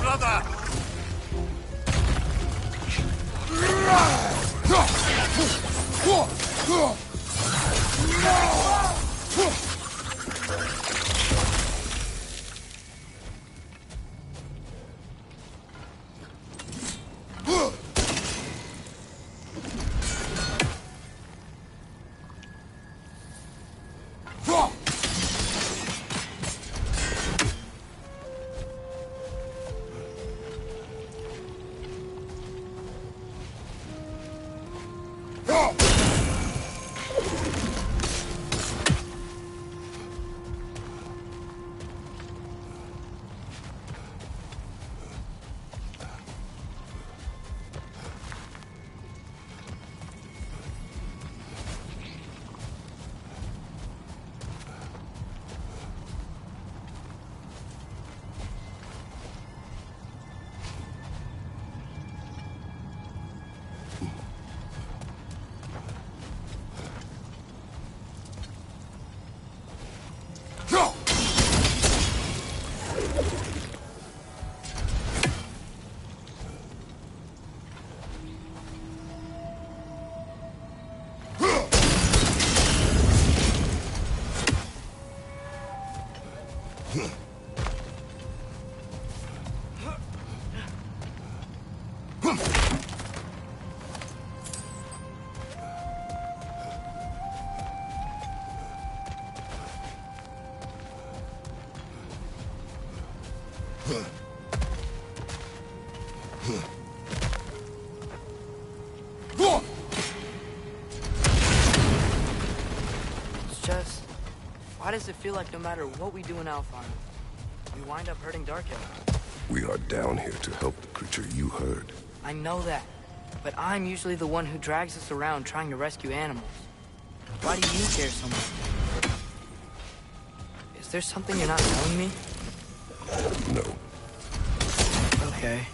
brother! It's just, why does it feel like no matter what we do in Alfheim, we wind up hurting Darkhill? We are down here to help the creature you heard. I know that, but I'm usually the one who drags us around trying to rescue animals. Why do you care so much? Is there something you're not telling me? No. Okay.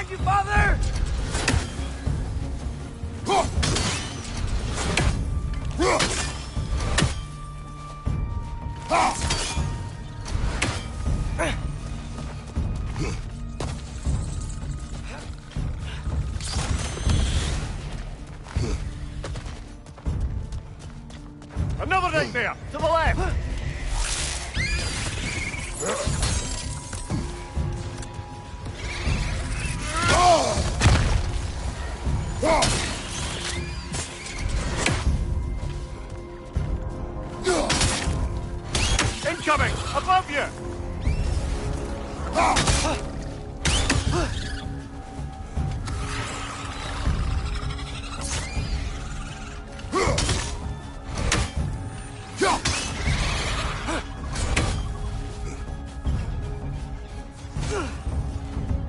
Behind you, father! Another nightmare! To the left! Incoming! Above you!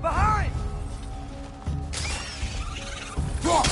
Behind! Whoa.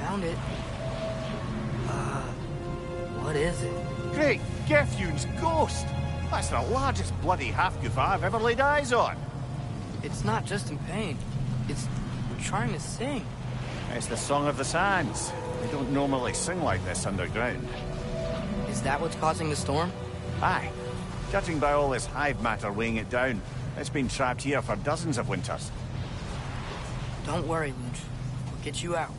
Found it. What is it? Great Gefyun's ghost! That's the largest bloody half-goof I've ever laid eyes on. It's not just in pain. It's trying to sing. It's the Song of the Sands. We don't normally sing like this underground. Is that what's causing the storm? Aye. Judging by all this hive matter weighing it down, it's been trapped here for dozens of winters. Don't worry, Lynch. We'll get you out.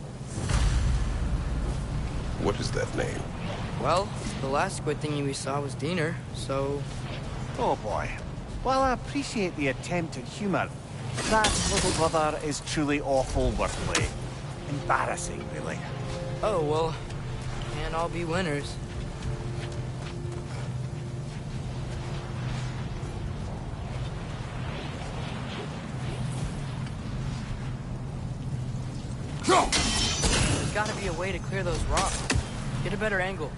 What is that name? Well, the last squid thingy we saw was Diener, so... Oh boy. While I appreciate the attempt at humor, that little brother is truly awful wordplay. Embarrassing, really. Oh, well, can't all be winners. There's gotta be a way to clear those rocks. Get a better angle.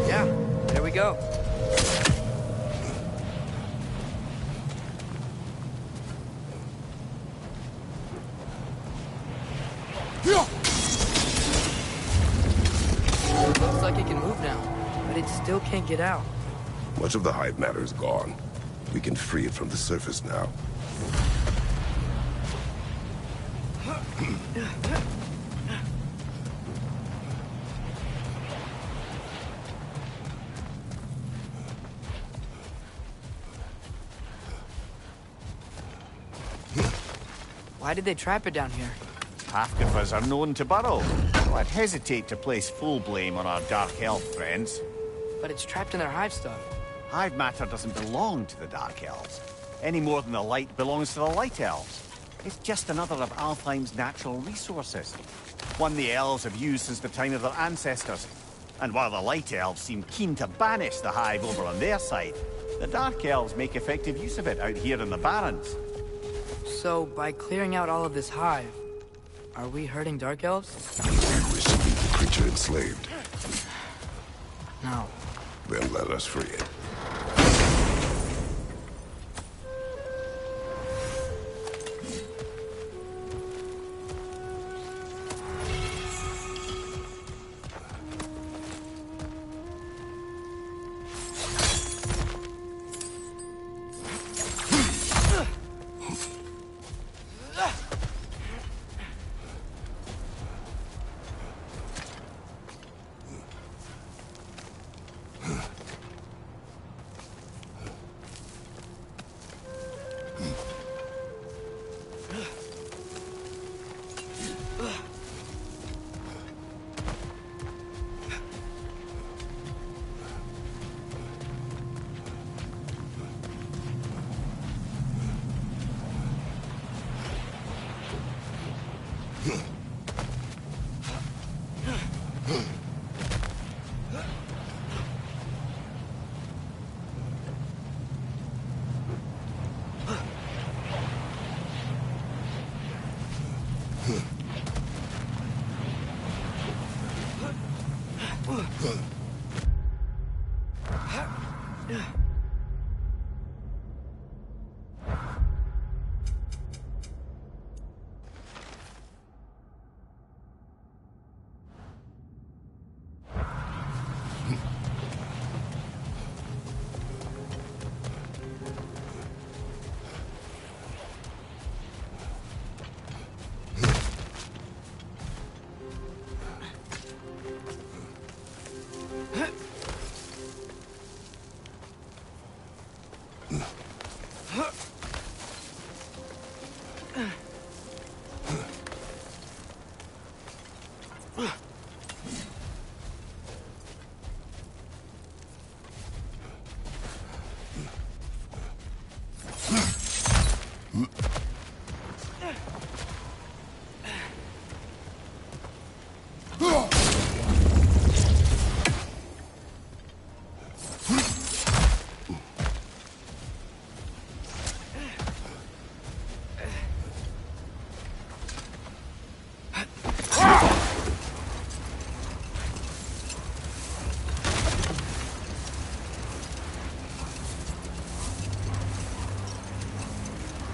Yeah, there we go. Looks like it can move now, but it still can't get out. Much of the hive matter is gone. We can free it from the surface now. Why did they trap it down here? Half-Gifers are known to burrow, so I'd hesitate to place full blame on our Dark Elf friends. But it's trapped in their hive stuff. Hive matter doesn't belong to the Dark Elves, any more than the light belongs to the Light Elves. It's just another of Alfheim's natural resources, one the Elves have used since the time of their ancestors. And while the Light Elves seem keen to banish the Hive over on their side, the Dark Elves make effective use of it out here in the Barrens. So, by clearing out all of this hive, are we hurting Dark Elves? You wish to leave the creature enslaved. No. Then let us free it.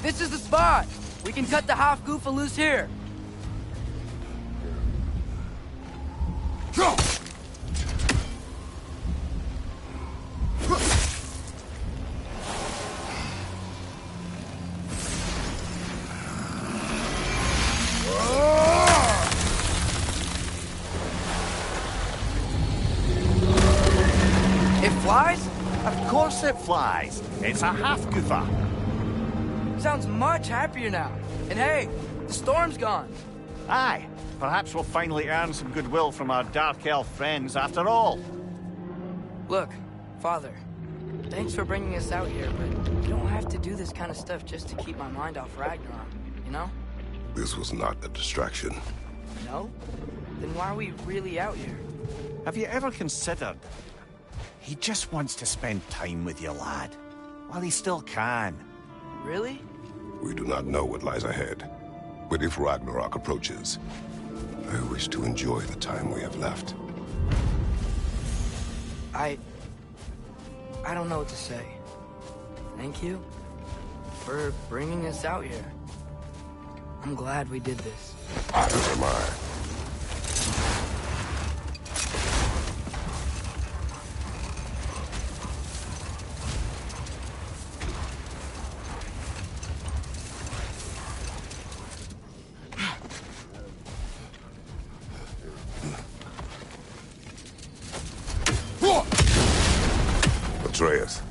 This is the spot! We can cut the half-goofa loose here. It flies? Of course it flies. It's a half-goofa. Sounds much happier now. And hey, the storm's gone. Aye, perhaps we'll finally earn some goodwill from our Dark Elf friends after all. Look, Father, thanks for bringing us out here, but you don't have to do this kind of stuff just to keep my mind off Ragnarok, you know? This was not a distraction. No? Then why are we really out here? Have you ever considered... He just wants to spend time with you, lad. While he still can. Really? We do not know what lies ahead. But if Ragnarok approaches, I wish to enjoy the time we have left. I don't know what to say. Thank you for bringing us out here. I'm glad we did this. As am I. Atreus.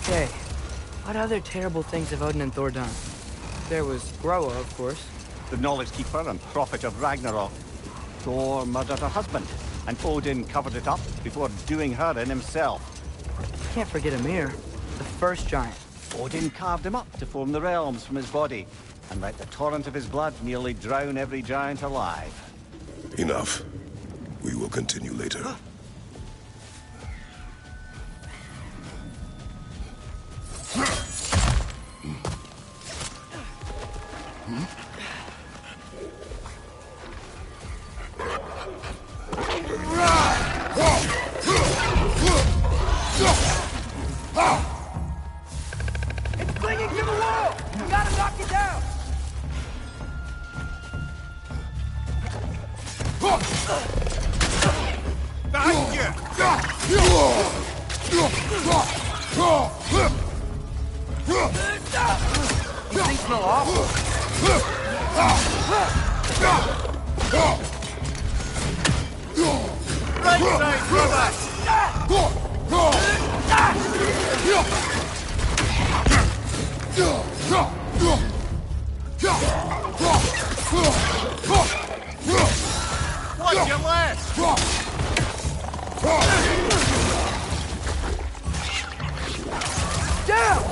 Okay, what other terrible things have Odin and Thor done? There was Groa, of course. The Knowledge Keeper and prophet of Ragnarok. Thor murdered her husband, and Odin covered it up before doing her in himself. Can't forget Ymir, the first giant. Odin carved him up to form the realms from his body, and let the torrent of his blood nearly drown every giant alive. Enough. We will continue later. It's clinging to the wall! You gotta knock it down! Behind you! These things smell awful. Right side, brother! What's your last? Down!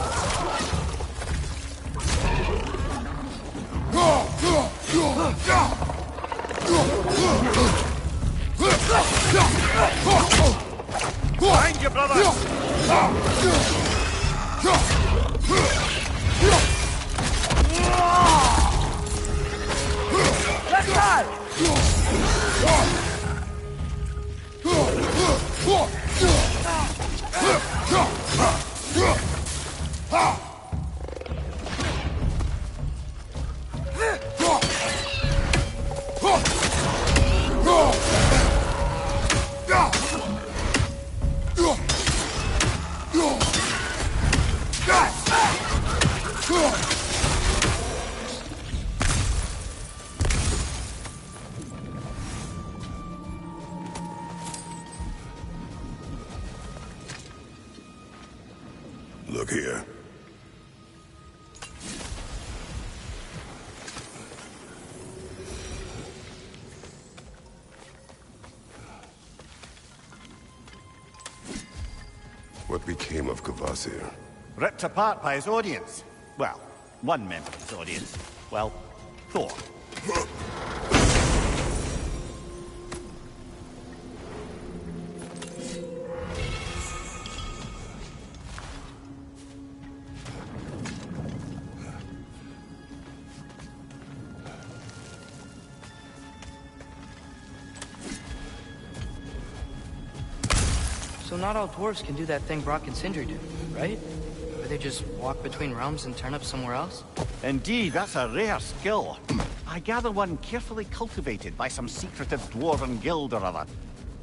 Behind you, brother! Left side! Look here. What became of Kvasir? Ripped apart by his audience. Well, one member of his audience. Well, Thor. So not all dwarves can do that thing Brock and Sindri do, right? Where they just walk between realms and turn up somewhere else? Indeed, that's a rare skill. I gather one carefully cultivated by some secretive dwarven guild or other.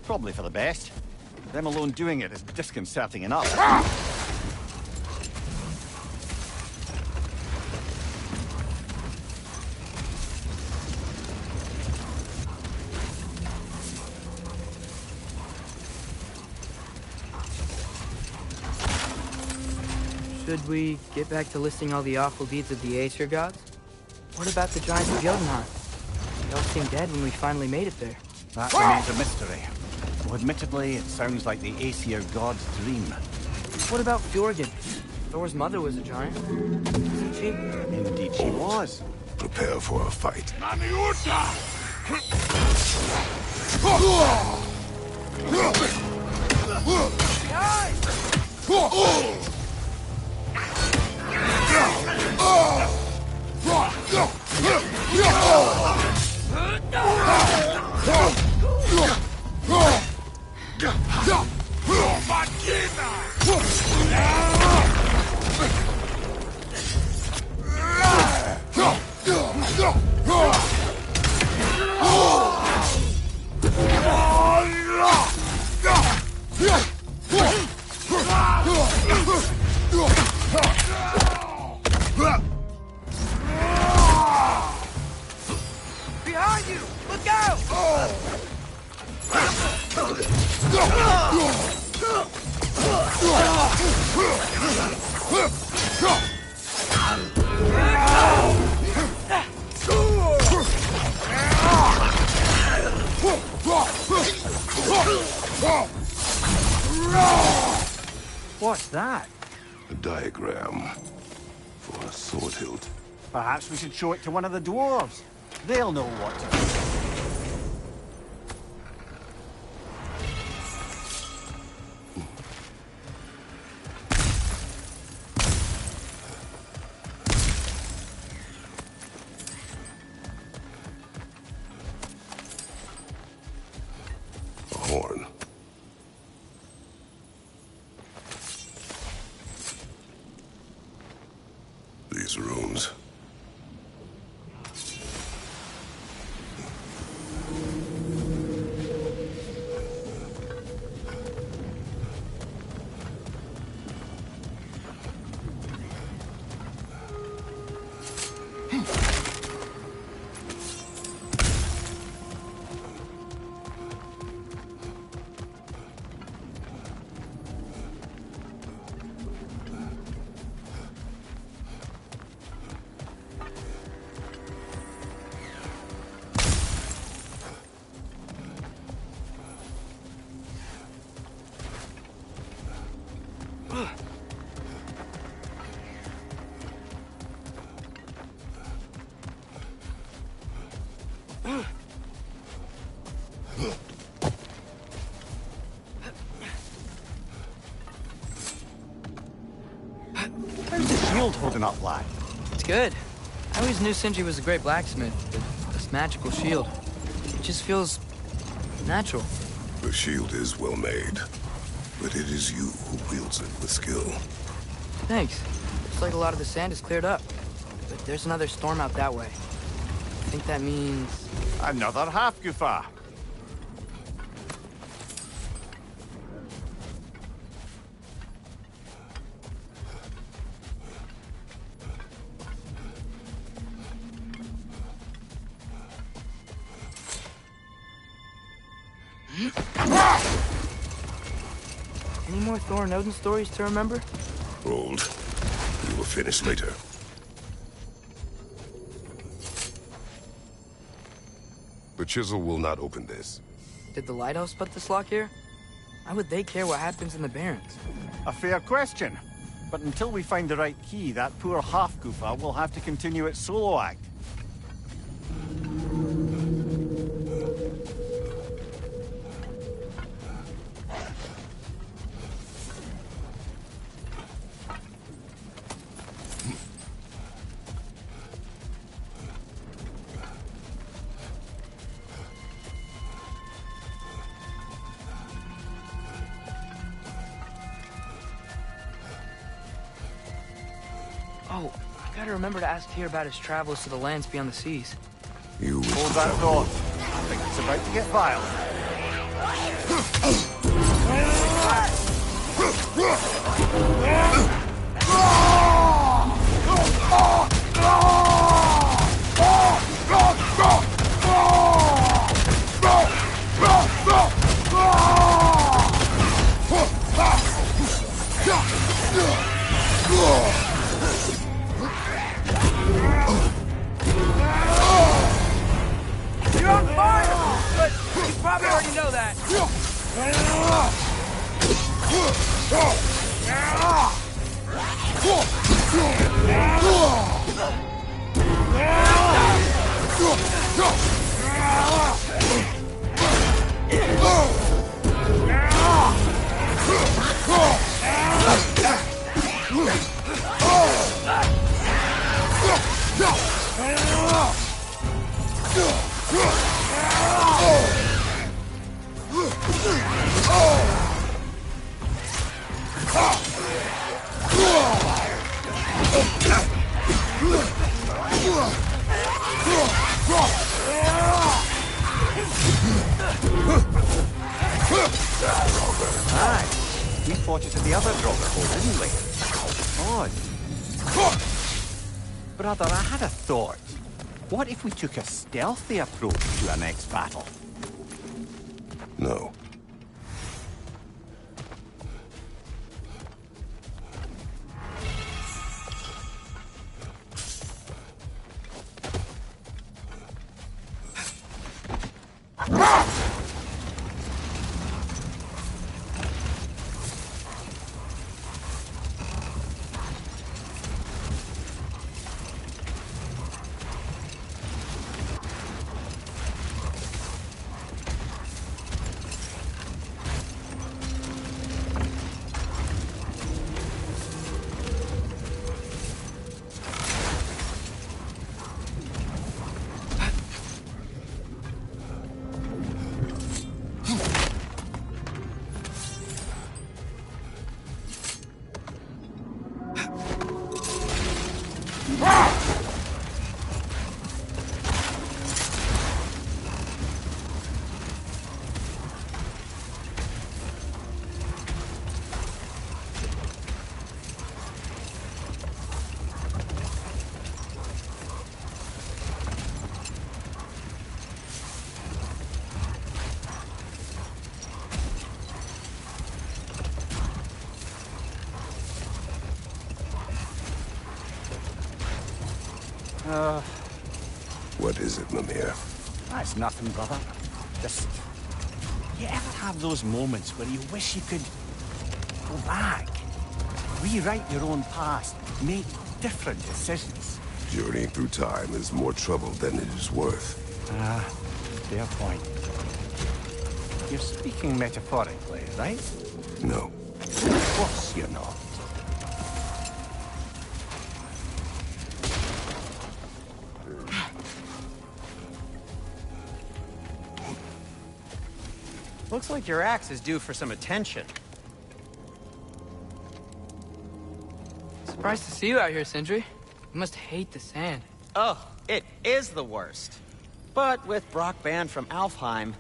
Probably for the best. Them alone doing it is disconcerting enough. Should we get back to listing all the awful deeds of the Aesir gods? What about the giants of Jotunheim? They all seemed dead when we finally made it there. That remains a mystery. Well, admittedly, it sounds like the Aesir god's dream. What about Fjorgyn? Thor's mother was a giant, wasn't she? Indeed she was. Prepare for a fight. Behind you! Look out! What's that? A diagram for a sword hilt. Perhaps we should show it to one of the dwarves. They'll know what to do. A horn. These runes. How's the shield holding up, lad? It's good. I always knew Sindri was a great blacksmith, but this magical shield, it just feels natural. The shield is well made, but it is you who wields it with skill. Thanks. Looks like a lot of the sand is cleared up, but there's another storm out that way. I think that means... Another half-goofa. Any more Thor and Odin stories to remember? Hold. We will finish later. The chisel will not open this. Did the lighthouse put this lock here? Why would they care what happens in the Barrens? A fair question. But until we find the right key, that poor half-goofer will have to continue its solo act. Oh, I gotta remember to ask Tyr about his travels to the lands beyond the seas. You wish Hold to that travel. thought. I think it's about to get violent. You're on fire! But you probably already know that. Aye. We fought it at the other Draugr hole, didn't we? Odd. Brother, I had a thought. What if we took a stealthy approach to our next battle? No. What is it, Mimir? That's nothing, brother. Just... You ever have those moments where you wish you could go back? Rewrite your own past, make different decisions? Journeying through time is more trouble than it is worth. Ah, fair point. You're speaking metaphorically, right? No. Of course you're not. Looks like your axe is due for some attention. Surprised to see you out here, Sindri. You must hate the sand. Oh, it is the worst. But with Brock banned from Alfheim,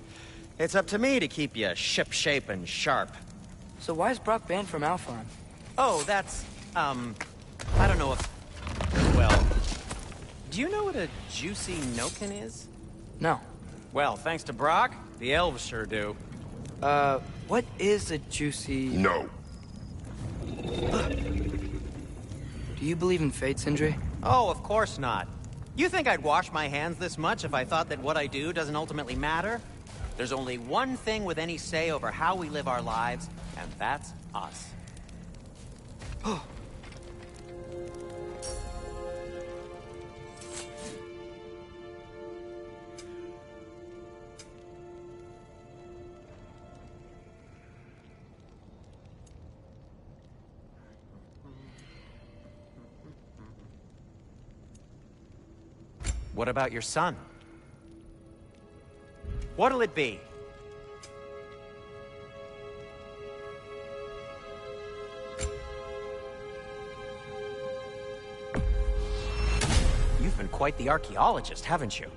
it's up to me to keep you ship-shape and sharp. So why is Brock banned from Alfheim? Oh, that's, I don't know if... Well, do you know what a juicy noken is? No. Well, thanks to Brock, the elves sure do. What is a juicy... No. Do you believe in fate, Sindri? Oh, of course not. You think I'd wash my hands this much if I thought that what I do doesn't ultimately matter? There's only one thing with any say over how we live our lives, and that's us. What about your son? What'll it be? You've been quite the archaeologist, haven't you?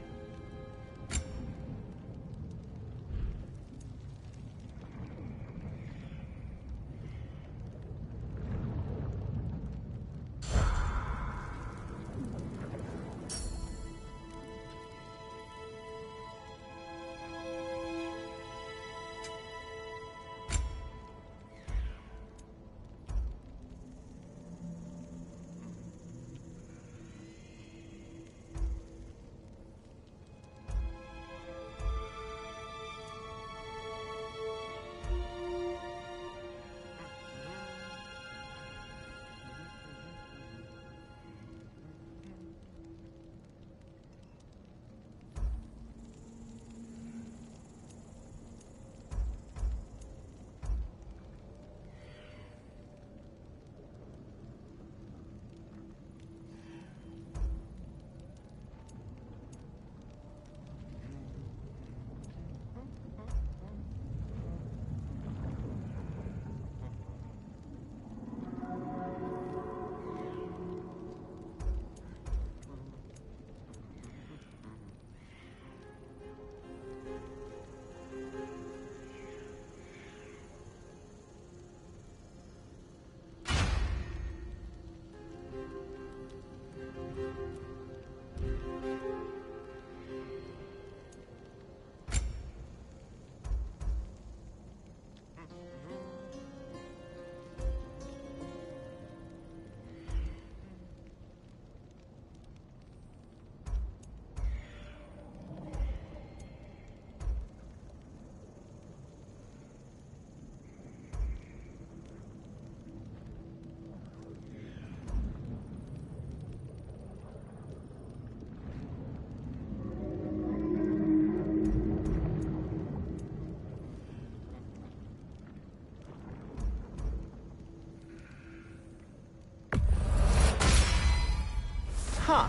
Huh.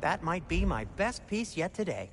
That might be my best piece yet today.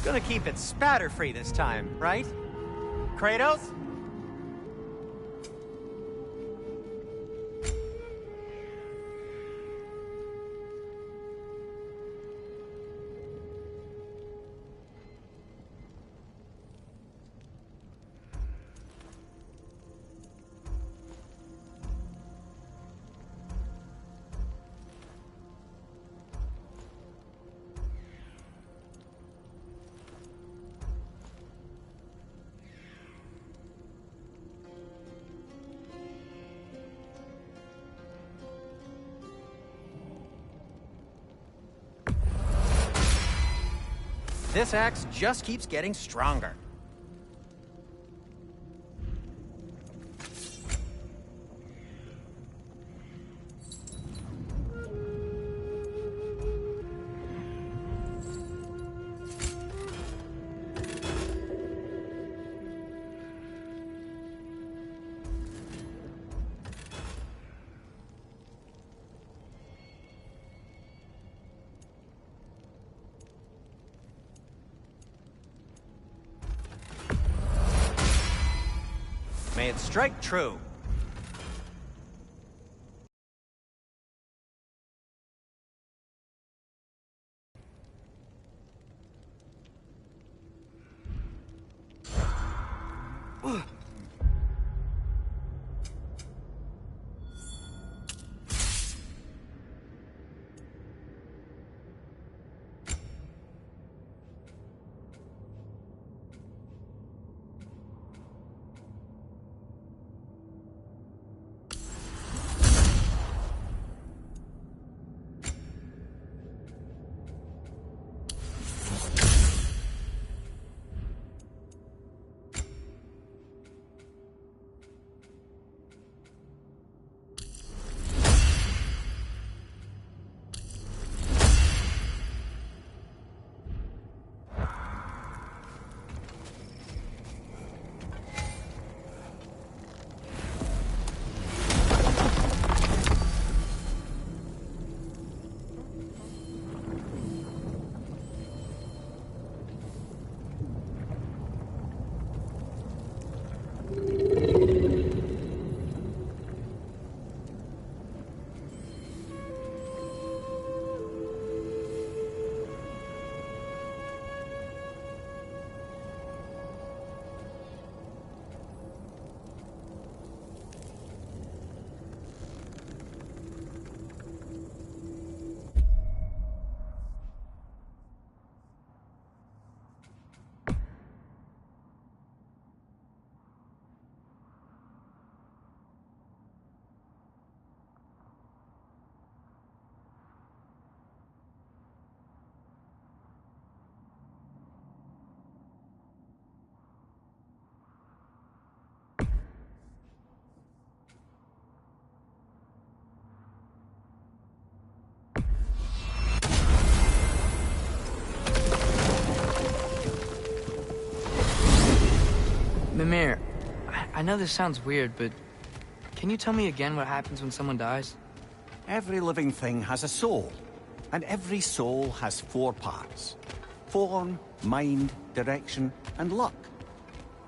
Gonna keep it spatter-free this time, right? Kratos? This axe just keeps getting stronger. May it strike true. Mimir, I know this sounds weird, but can you tell me again what happens when someone dies? Every living thing has a soul, and every soul has 4 parts. Form, mind, direction, and luck.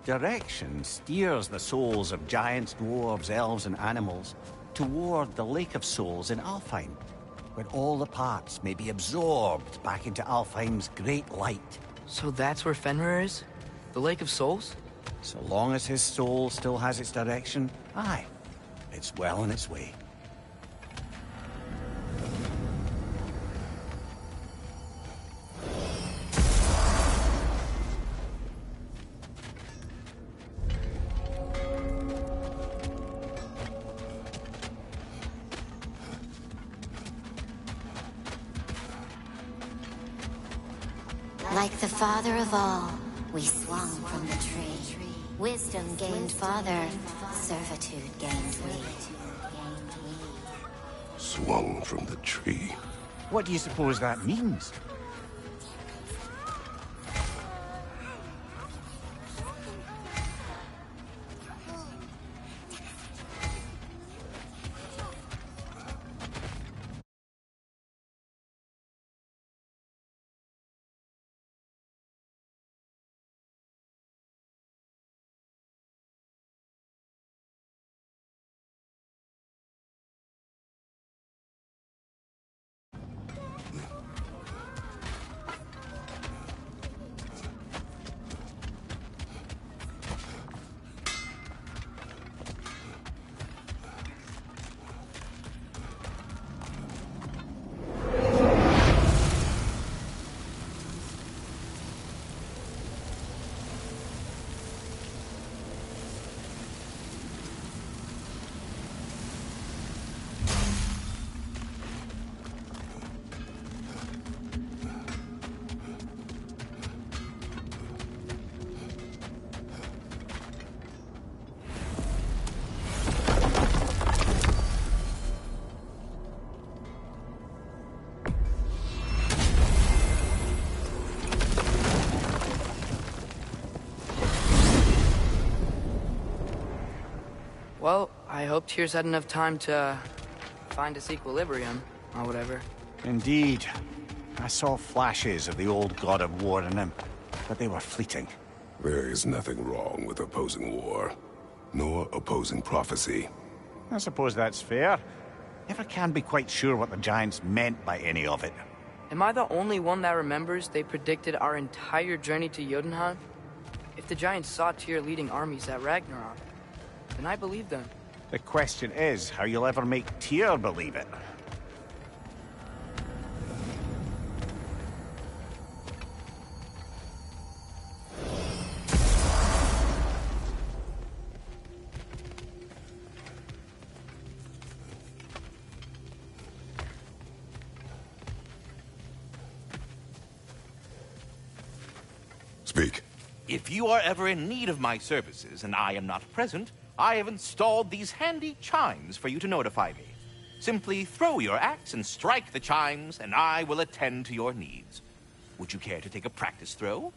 Direction steers the souls of giants, dwarves, elves, and animals toward the Lake of Souls in Alfheim, where all the parts may be absorbed back into Alfheim's great light. So that's where Fenrir is? The Lake of Souls? So long as his soul still has its direction, aye, it's well on its way. Like the father of all, we swung from the tree. Wisdom gained father, servitude gained we. Swung from the tree. What do you suppose that means? Well, I hope Tyr's had enough time to find its equilibrium, or whatever. Indeed. I saw flashes of the old god of war in him, but they were fleeting. There is nothing wrong with opposing war. nor opposing prophecy. I suppose that's fair. Never can be quite sure what the Giants meant by any of it. Am I the only one that remembers they predicted our entire journey to Jotunheim? If the Giants saw Tyr leading armies at Ragnarok, then I believe them. The question is how you'll ever make Tyr believe it. Speak. If you are ever in need of my services and I am not present, I have installed these handy chimes for you to notify me. Simply throw your axe and strike the chimes, and I will attend to your needs. Would you care to take a practice throw?